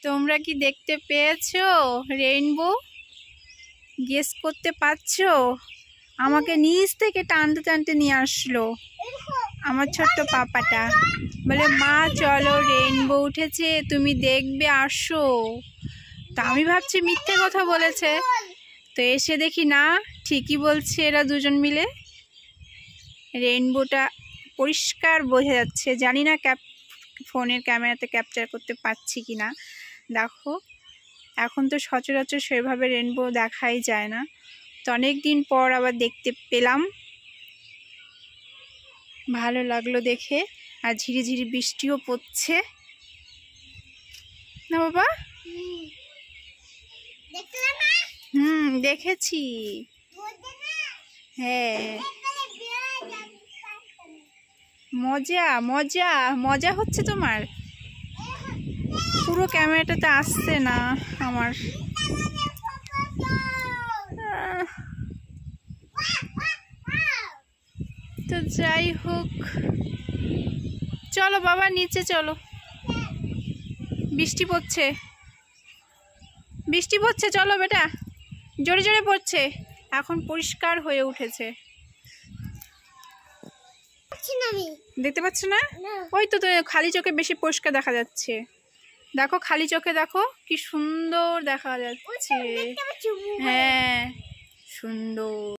তোমরা কি দেখতে পেয়েছো রেইনবো? গেস করতে পারছো? আমাকে নিচ থেকে টানতে টানতে নিয়ে আসলো আমার ছোট্ট পাপাটা। বলে মা চলো রেইনবো উঠেছে, তুমি দেখবে, আসো। তো আমি ভাবছি মিথ্যে কথা বলেছে, তো এসে দেখি না, ঠিকই বলছে এরা দুজন মিলে। রেইনবোটা পরিষ্কার বোঝা যাচ্ছে, জানি না ফোনের ক্যামেরাতে ক্যাপচার করতে পারছি কি না। দেখো, এখন তো সচরাচর সেভাবে রেইনবো দেখাই যায় না, তো অনেক দিন পর আবার দেখতে পেলাম, ভালো লাগলো দেখে। আর ঝিরিঝিরি বৃষ্টিও পড়ছে না বাবা? দেখেছি। হ্যাঁ, মজা মজা মজা হচ্ছে তোমার। পুরো ক্যামেরাটাতে আসছে না আমার। তো যাই হোক, চলো বাবা নিচে চলো। বৃষ্টি পড়ছে, বৃষ্টি পড়ছে, চলো বেটা, জোরে জোরে পড়ছে। এখন পরিষ্কার হয়ে উঠেছে, দেখতে পাচ্ছ না? ওই তো খালি চোখে বেশি পরিষ্কার দেখা যাচ্ছে। দেখো খালি চোখে দেখো কি সুন্দর দেখা যাচ্ছে। হ্যাঁ সুন্দর।